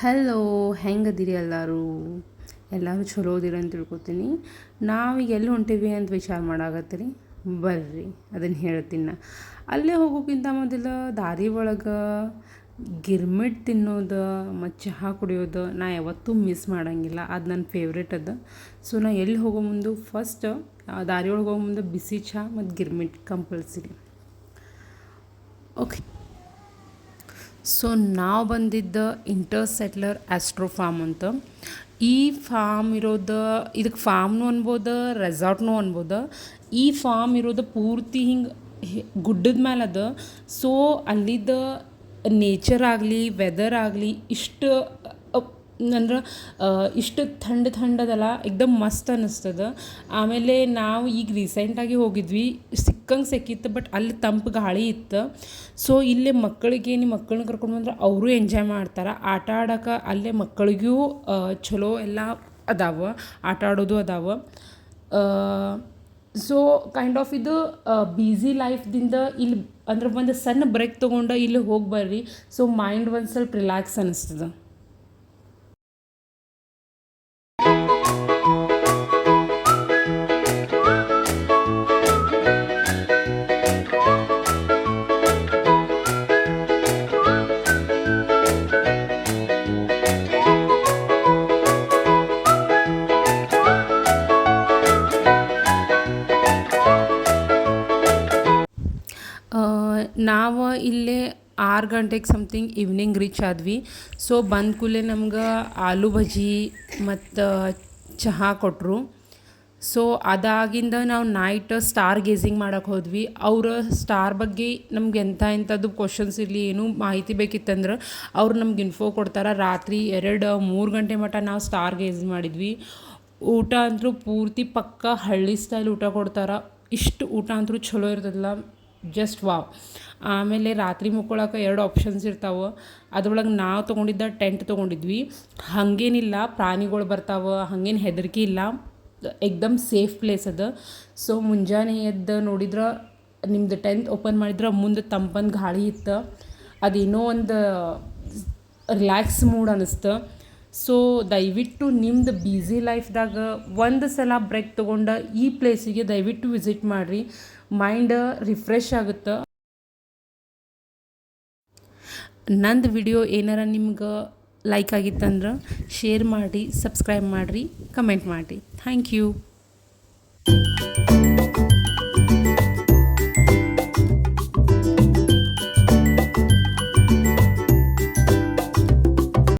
Hello, ಹೆಂಗದಿರಿ ಎಲ್ಲರೂ? ಎಲ್ಲರೂ ಚಲೋ ಅದಿರಿ ಅಂತ ತಿಳ್ಕೊತೀನಿ. ನಾವೀಗ ಎಲ್ಲಿ ಹೊಂಟೀವಿ ಅಂತ ವಿಚಾರ ಮಾಡಾಕತ್ತೀರಿ. ಬರ್ರಿ ಅದನ್ನು ಹೇಳ್ತೀನಿ ನಾ. ಅಲ್ಲೇ ಹೋಗೋಕ್ಕಿಂತ ಮೊದಲು ದಾರಿ ಒಳಗೆ ಗಿರ್ಮಿಟ್ ತಿನ್ನೋದು ಮತ್ತು ಚಹಾ ಕುಡಿಯೋದು ನಾ ಯಾವತ್ತೂ ಮಿಸ್ ಮಾಡೋಂಗಿಲ್ಲ. ಅದು ನನ್ನ ಫೇವ್ರೇಟ್ ಅದು. ಸೊ ನಾ ಎಲ್ಲಿ ಹೋಗೋ ಮುಂದೆ ಫಸ್ಟ್ ದಾರಿ ಒಳಗೆ ಹೋಗೋ ಮುಂದೆ ಬಿಸಿ ಚಹಾ ಮತ್ತು ಗಿರ್ಮಿಟ್ ಕಂಪಲ್ಸರಿ. ಓಕೆ, ಸೊ ನಾವು ಬಂದಿದ್ದ ಇಂಟರ್ ಸೆಟ್ಲರ್ ಆಸ್ಟ್ರೋ ಫಾರ್ಮ್ ಅಂತ. ಈ ಫಾರ್ಮ್ ಇರೋದು, ಇದಕ್ಕೆ ಫಾರ್ಮ್ನು ಅನ್ಬೋದು, ರೆಸಾರ್ಟ್ನು ಅನ್ಬೋದು. ಈ ಫಾರ್ಮ್ ಇರೋದು ಪೂರ್ತಿ ಹಿಂಗೆ ಗುಡ್ಡದ ಮೇಲೆ ಅದ. ಸೊ ಅಲ್ಲಿದ್ದ ನೇಚರ್ ಆಗಲಿ ವೆದರ್ ಆಗಲಿ ಇಷ್ಟು ಅಂದ್ರೆ ಇಷ್ಟು ಥಂಡದಲ್ಲ, ಏಕ್ದಮ್ ಮಸ್ತ್ ಅನ್ನಿಸ್ತದೆ. ಆಮೇಲೆ ನಾವು ಈಗ ರೀಸೆಂಟಾಗಿ ಹೋಗಿದ್ವಿ, ಸಿಕ್ಕಿತ್ತು. ಬಟ್ ಅಲ್ಲಿ ತಂಪು ಗಾಳಿ ಇತ್ತು. ಸೊ ಇಲ್ಲೇ ಮಕ್ಕಳಿಗೆ ನಿಮ್ಮ ಮಕ್ಕಳನ್ನ ಕರ್ಕೊಂಡು ಬಂದ್ರೆ ಅವರು ಎಂಜಾಯ್ ಮಾಡ್ತಾರೆ. ಆಟ ಆಡೋಕೆ ಅಲ್ಲೇ ಮಕ್ಕಳಿಗೂ ಚಲೋ ಎಲ್ಲ ಅದಾವ, ಆಟ ಆಡೋದು ಅದಾವ. ಸೊ ಕೈಂಡ್ ಆಫ್ ಇದು ಬ್ಯುಸಿ ಲೈಫ್ದಿಂದ ಇಲ್ಲಿ ಅಂದ್ರೆ ಒಂದು ಸಣ್ಣ ಬ್ರೇಕ್ ತೊಗೊಂಡು ಇಲ್ಲಿ ಹೋಗಿ ಬರ್ರಿ. ಸೊ ಮೈಂಡ್ ಒಂದು ಸ್ವಲ್ಪ ರಿಲ್ಯಾಕ್ಸ್ ಅನ್ನಿಸ್ತದೆ. ನಾವು ಇಲ್ಲೇ 6 ಗಂಟೆಗೆ ಸಮಥಿಂಗ್ ಈವ್ನಿಂಗ್ ರೀಚ್ ಆದ್ವಿ. ಸೊ ಬಂದ ಕೂಡಲೇ ನಮ್ಗೆ ಆಲೂ ಭಜಿ ಮತ್ತು ಚಹಾ ಕೊಟ್ಟರು. ಸೊ ಅದಾಗಿಂದ ನಾವು ನೈಟ್ ಸ್ಟಾರ್ ಗೇಸಿಂಗ್ ಮಾಡೋಕ್ಕೆ ಹೋದ್ವಿ. ಅವರು ಸ್ಟಾರ್ ಬಗ್ಗೆ ನಮ್ಗೆ ಎಂಥದ್ದು ಕ್ವಶನ್ಸ್ ಇರಲಿ, ಏನೂ ಮಾಹಿತಿ ಬೇಕಿತ್ತಂದ್ರೆ ಅವ್ರು ನಮ್ಗೆ ಇನ್ಫೋ ಕೊಡ್ತಾರೆ. ರಾತ್ರಿ 2-3 ಗಂಟೆ ಮಟ್ಟ ನಾವು ಸ್ಟಾರ್ ಗೇಸಿಂಗ್ ಮಾಡಿದ್ವಿ. ಊಟ ಅಂತೂ ಪೂರ್ತಿ ಪಕ್ಕ ಹಳ್ಳಿ ಸ್ಟೈಲ್ ಊಟ ಕೊಡ್ತಾರೆ. ಇಷ್ಟು ಊಟ ಅಂತೂ ಚಲೋ ಇರ್ತದಲ್ಲ, ಜಸ್ಟ್ ವಾವ್. ಆಮೇಲೆ ರಾತ್ರಿ ಮುಕ್ಕೊಳಕ್ಕೆ 2 ಆಪ್ಷನ್ಸ್ ಇರ್ತಾವೆ. ಅದ್ರೊಳಗೆ ನಾವು ತೊಗೊಂಡಿದ್ದ ಟೆಂಟ್ ತೊಗೊಂಡಿದ್ವಿ. ಹಾಗೇನಿಲ್ಲ, ಪ್ರಾಣಿಗಳು ಬರ್ತಾವೆ, ಹಾಗೇನು ಹೆದರಿಕೆ ಇಲ್ಲ, ಏಕ್ದಮ್ ಸೇಫ್ ಪ್ಲೇಸ್ ಅದು. ಸೊ ಮುಂಜಾನೆ ಎದ್ದು ನೋಡಿದ್ರೆ ನಿಮ್ದು ಟೆಂಟ್ ಓಪನ್ ಮಾಡಿದ್ರೆ ಮುಂದೆ ತಂಪಂದು ಗಾಳಿ ಇತ್ತು. ಅದೇನೋ ಒಂದು ರಿಲ್ಯಾಕ್ಸ್ ಮೂಡ್ ಅನ್ನಿಸ್ತು. ಸೊ ದಯವಿಟ್ಟು ನಿಮ್ದು ಬ್ಯುಸಿ ಲೈಫ್ದಾಗ ಒಂದು ಸಲ ಬ್ರೇಕ್ ತೊಗೊಂಡು ಈ ಪ್ಲೇಸಿಗೆ ದಯವಿಟ್ಟು ವಿಸಿಟ್ ಮಾಡಿರಿ. ಮೈಂಡ್ ರಿಫ್ರೆಶ್ ಆಗುತ್ತೆ. ನಂದು ವಿಡಿಯೋ ಏನಾರ ನಿಮ್ಗೆ ಲೈಕ್ ಆಗಿತ್ತಂದ್ರೆ ಶೇರ್ ಮಾಡಿ, ಸಬ್ಸ್ಕ್ರೈಬ್ ಮಾಡಿರಿ, ಕಮೆಂಟ್ ಮಾಡಿರಿ. Thank you.